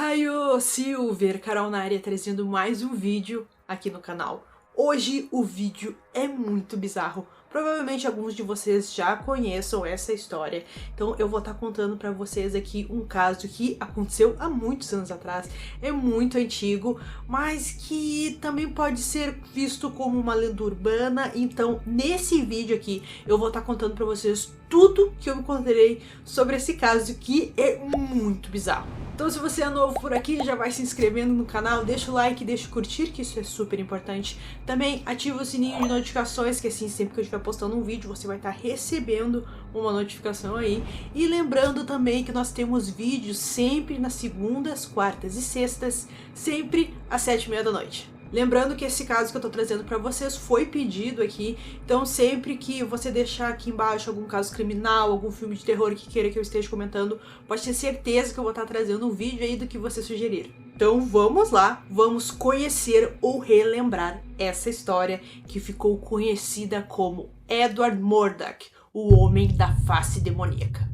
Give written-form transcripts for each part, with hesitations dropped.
Ohayou, Silver, Carol na área trazendo mais um vídeo aqui no canal. Hoje o vídeo é muito bizarro. Provavelmente alguns de vocês já conheçam essa história, então eu vou estar contando para vocês aqui um caso que aconteceu há muitos anos atrás, é muito antigo, mas que também pode ser visto como uma lenda urbana. Então nesse vídeo aqui eu vou estar contando para vocês tudo que eu encontrei sobre esse caso, que é muito bizarro. Então se você é novo por aqui, já vai se inscrevendo no canal, deixa o like, deixa o curtir, que isso é super importante. Também ativa o sininho de notificações, que assim sempre que eu estiver postando um vídeo, você vai estar recebendo uma notificação aí. E lembrando também que nós temos vídeos sempre nas segundas, quartas e sextas, sempre às 7h30 da noite. Lembrando que esse caso que eu tô trazendo pra vocês foi pedido aqui, então sempre que você deixar aqui embaixo algum caso criminal, algum filme de terror que queira que eu esteja comentando, pode ter certeza que eu vou estar trazendo um vídeo aí do que você sugerir. Então vamos lá, vamos conhecer ou relembrar essa história que ficou conhecida como Edward Murdaugh, o Homem da Face Demoníaca.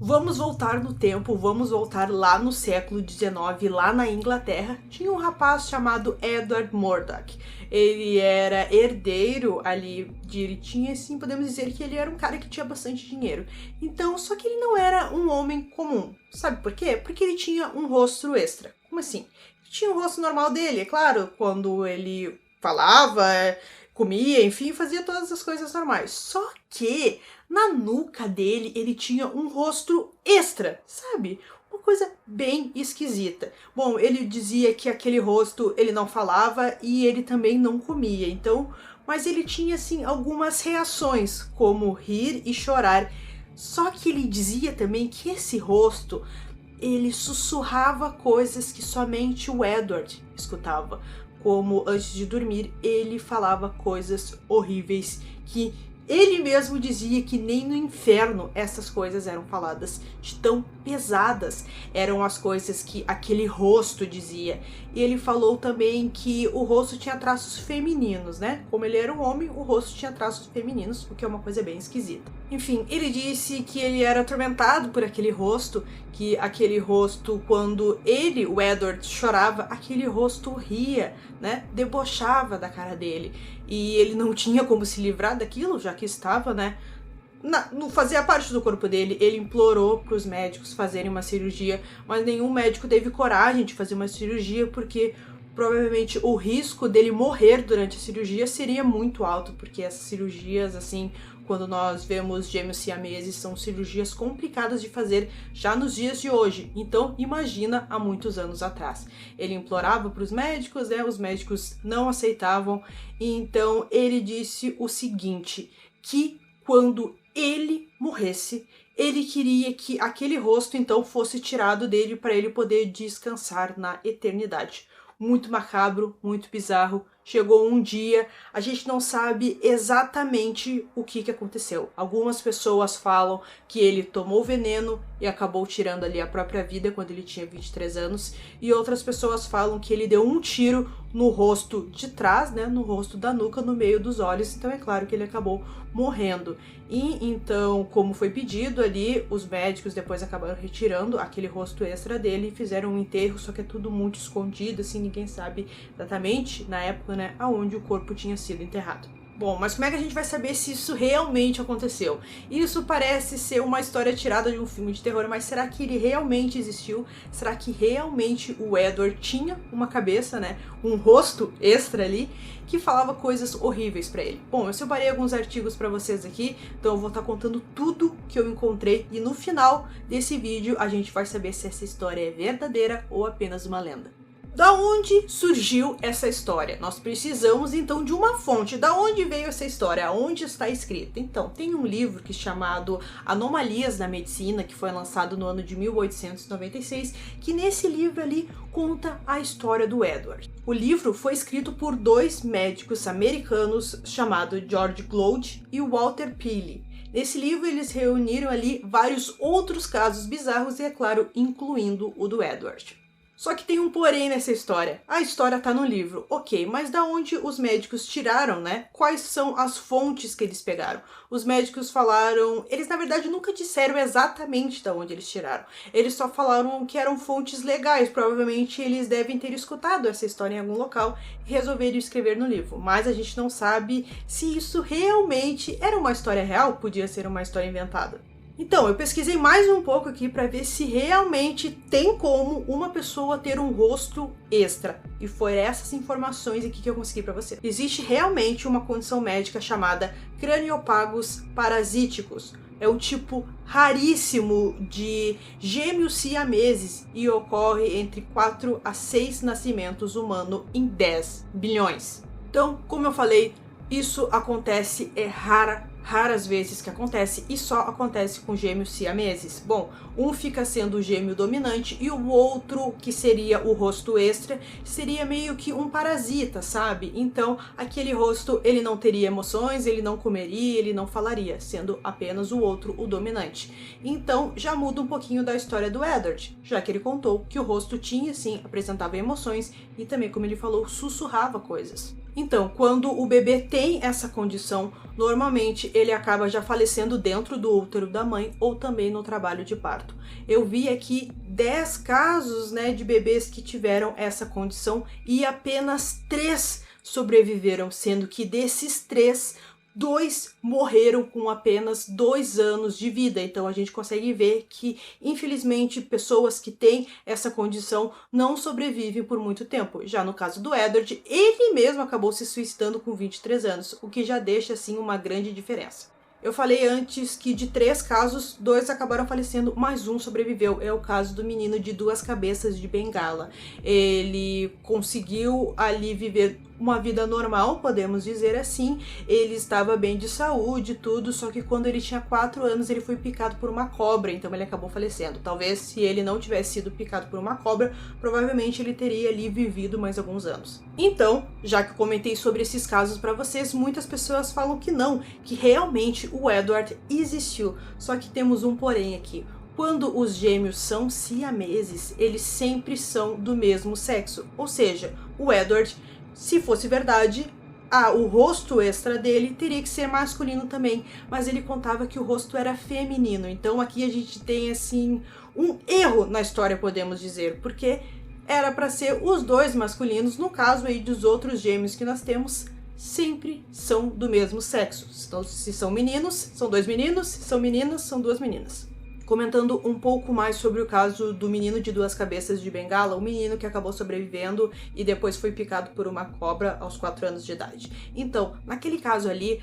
Vamos voltar no tempo, vamos voltar lá no século XIX, lá na Inglaterra. Tinha um rapaz chamado Edward Murdaugh. Ele era herdeiro ali ele tinha, assim, podemos dizer que ele era um cara que tinha bastante dinheiro. Então, só que ele não era um homem comum. Sabe por quê? Porque ele tinha um rosto extra. Como assim? Ele tinha o rosto normal dele, é claro, quando ele falava, comia, enfim, fazia todas as coisas normais. Só que na nuca dele ele tinha um rosto extra, sabe? Uma coisa bem esquisita. Bom, ele dizia que aquele rosto ele não falava e ele também não comia, então, mas ele tinha assim algumas reações, como rir e chorar. Só que ele dizia também que esse rosto, ele sussurrava coisas que somente o Edward escutava. Como antes de dormir, ele falava coisas horríveis que ele mesmo dizia que nem no inferno essas coisas eram faladas, de tão pesadas eram as coisas que aquele rosto dizia. E ele falou também que o rosto tinha traços femininos, né? Como ele era um homem, o rosto tinha traços femininos, o que é uma coisa bem esquisita. Enfim, ele disse que ele era atormentado por aquele rosto, que aquele rosto, quando ele, o Edward, chorava, aquele rosto ria, né? Debochava da cara dele. E ele não tinha como se livrar daquilo, já que estava, né? Fazia parte do corpo dele. Ele implorou para os médicos fazerem uma cirurgia, mas nenhum médico teve coragem de fazer uma cirurgia, porque provavelmente o risco dele morrer durante a cirurgia seria muito alto, porque essas cirurgias, assim, quando nós vemos gêmeos siameses, são cirurgias complicadas de fazer já nos dias de hoje. Então, imagina há muitos anos atrás. Ele implorava para os médicos, né? Os médicos não aceitavam. E então ele disse o seguinte, que quando ele morresse, ele queria que aquele rosto então fosse tirado dele para ele poder descansar na eternidade. Muito macabro, muito bizarro. Chegou um dia, a gente não sabe exatamente o que aconteceu. Algumas pessoas falam que ele tomou veneno e acabou tirando ali a própria vida quando ele tinha 23 anos. E outras pessoas falam que ele deu um tiro no rosto de trás, né, no rosto da nuca, no meio dos olhos. Então é claro que ele acabou morrendo. E então, como foi pedido ali, os médicos depois acabaram retirando aquele rosto extra dele e fizeram um enterro, só que é tudo muito escondido, assim, ninguém sabe exatamente na época, né, aonde o corpo tinha sido enterrado. Bom, mas como é que a gente vai saber se isso realmente aconteceu? Isso parece ser uma história tirada de um filme de terror, mas será que ele realmente existiu? Será que realmente o Edward tinha uma cabeça, né, um rosto extra ali, que falava coisas horríveis pra ele? Bom, eu separei alguns artigos pra vocês aqui, então eu vou estar contando tudo que eu encontrei e no final desse vídeo a gente vai saber se essa história é verdadeira ou apenas uma lenda. Da onde surgiu essa história? Nós precisamos então de uma fonte. Da onde veio essa história? Onde está escrita? Então, tem um livro que é chamado Anomalias na Medicina, que foi lançado no ano de 1896, que nesse livro ali conta a história do Edward. O livro foi escrito por dois médicos americanos chamados George Gload e Walter Peale. Nesse livro eles reuniram ali vários outros casos bizarros e, é claro, incluindo o do Edward. Só que tem um porém nessa história. A história tá no livro, ok, mas da onde os médicos tiraram, né? Quais são as fontes que eles pegaram? Os médicos falaram... Eles, na verdade, nunca disseram exatamente da onde eles tiraram. Eles só falaram que eram fontes legais. Provavelmente eles devem ter escutado essa história em algum local e resolveram escrever no livro. Mas a gente não sabe se isso realmente era uma história real, podia ser uma história inventada. Então, eu pesquisei mais um pouco aqui para ver se realmente tem como uma pessoa ter um rosto extra. E foram essas informações aqui que eu consegui para você. Existe realmente uma condição médica chamada craniopagos parasíticos. É um tipo raríssimo de gêmeos siameses e ocorre entre 4 a 6 nascimentos humanos em 10 bilhões. Então, como eu falei, isso acontece, raras vezes que acontece, e só acontece com gêmeos siameses. Bom, um fica sendo o gêmeo dominante e o outro, que seria o rosto extra, seria meio que um parasita, sabe? Então, aquele rosto, ele não teria emoções, ele não comeria, ele não falaria, sendo apenas o outro o dominante. Então, já muda um pouquinho da história do Edward, já que ele contou que o rosto tinha, sim, apresentava emoções e também, como ele falou, sussurrava coisas. Então, quando o bebê tem essa condição, normalmente ele acaba já falecendo dentro do útero da mãe ou também no trabalho de parto. Eu vi aqui 10 casos, né, de bebês que tiveram essa condição e apenas 3 sobreviveram, sendo que desses 3, 2 morreram com apenas 2 anos de vida. Então a gente consegue ver que, infelizmente, pessoas que têm essa condição não sobrevivem por muito tempo. Já no caso do Edward, ele mesmo acabou se suicidando com 23 anos, o que já deixa, assim, uma grande diferença. Eu falei antes que de 3 casos, 2 acabaram falecendo, mas um sobreviveu. É o caso do menino de 2 cabeças de Bengala. Ele conseguiu ali viver uma vida normal, podemos dizer assim. Ele estava bem de saúde, tudo, só que quando ele tinha 4 anos ele foi picado por uma cobra, então ele acabou falecendo. Talvez se ele não tivesse sido picado por uma cobra, provavelmente ele teria ali vivido mais alguns anos. Então, já que eu comentei sobre esses casos para vocês, muitas pessoas falam que não, que realmente o Edward existiu. Só que temos um porém aqui. Quando os gêmeos são siameses, eles sempre são do mesmo sexo. Ou seja, o Edward, se fosse verdade, o rosto extra dele teria que ser masculino também, mas ele contava que o rosto era feminino. Então aqui a gente tem, assim, um erro na história, podemos dizer, porque era para ser os 2 masculinos. No caso aí dos outros gêmeos que nós temos, sempre são do mesmo sexo. Então, se são meninos, são 2 meninos, se são meninas, são 2 meninas. Comentando um pouco mais sobre o caso do menino de 2 cabeças de Bengala, o menino que acabou sobrevivendo e depois foi picado por uma cobra aos 4 anos de idade. Então, naquele caso ali,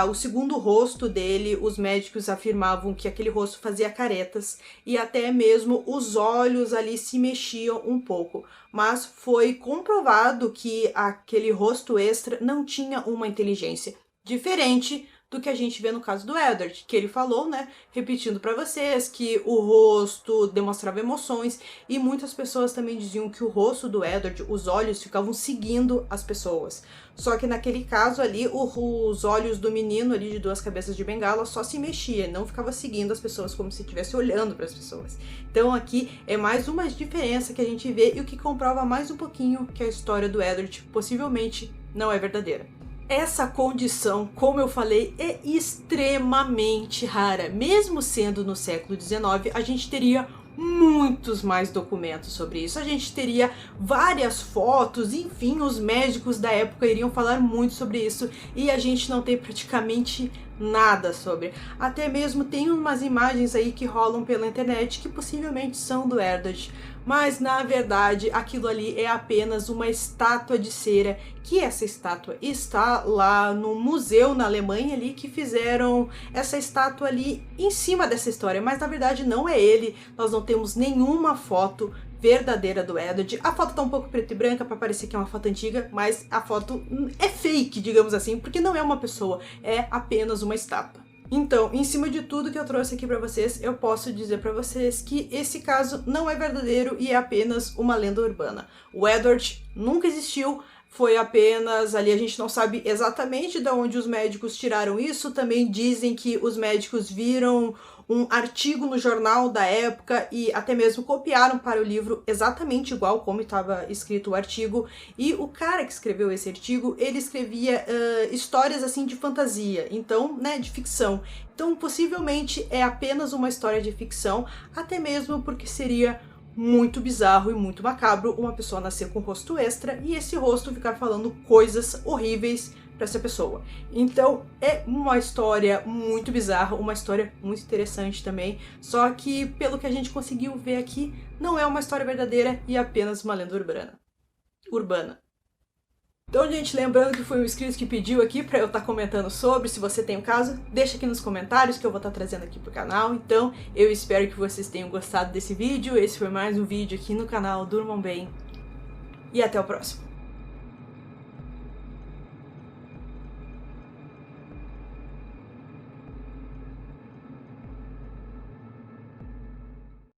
o segundo rosto dele, os médicos afirmavam que aquele rosto fazia caretas e até mesmo os olhos ali se mexiam um pouco. Mas foi comprovado que aquele rosto extra não tinha uma inteligência diferente do que a gente vê no caso do Edward, que ele falou, né, repetindo para vocês, que o rosto demonstrava emoções, e muitas pessoas também diziam que o rosto do Edward, os olhos ficavam seguindo as pessoas. Só que naquele caso ali, os olhos do menino ali de 2 cabeças de Bengala só se mexia, não ficava seguindo as pessoas como se estivesse olhando para as pessoas. Então aqui é mais uma diferença que a gente vê e o que comprova mais um pouquinho que a história do Edward possivelmente não é verdadeira. Essa condição, como eu falei, é extremamente rara. Mesmo sendo no século XIX, a gente teria muitos mais documentos sobre isso. A gente teria várias fotos, enfim, os médicos da época iriam falar muito sobre isso e a gente não tem praticamente nada sobre. Até mesmo tem umas imagens aí que rolam pela internet que possivelmente são do Edward, mas na verdade aquilo ali é apenas uma estátua de cera, que essa estátua está lá no museu na Alemanha ali, que fizeram essa estátua ali em cima dessa história, mas na verdade não é ele. Nós não temos nenhuma foto verdadeira do Edward. A foto tá um pouco preto e branca para parecer que é uma foto antiga, mas a foto é fake, digamos assim, porque não é uma pessoa, é apenas uma estátua. Então, em cima de tudo que eu trouxe aqui pra vocês, eu posso dizer pra vocês que esse caso não é verdadeiro e é apenas uma lenda urbana. O Edward nunca existiu, foi apenas ali, a gente não sabe exatamente de onde os médicos tiraram isso. Também dizem que os médicos viram um artigo no jornal da época e até mesmo copiaram para o livro exatamente igual como estava escrito o artigo. E o cara que escreveu esse artigo, ele escrevia histórias assim de fantasia, então, né, de ficção. Então, possivelmente é apenas uma história de ficção, até mesmo porque seria muito bizarro e muito macabro uma pessoa nascer com um rosto extra e esse rosto ficar falando coisas horríveis para essa pessoa. Então é uma história muito bizarra, uma história muito interessante também, só que pelo que a gente conseguiu ver aqui, não é uma história verdadeira e apenas uma lenda urbana. Então, gente, lembrando que foi o inscrito que pediu aqui pra eu estar comentando sobre, se você tem um caso, deixa aqui nos comentários que eu vou estar trazendo aqui pro canal. Então, eu espero que vocês tenham gostado desse vídeo. Esse foi mais um vídeo aqui no canal Durmam Bem e até o próximo.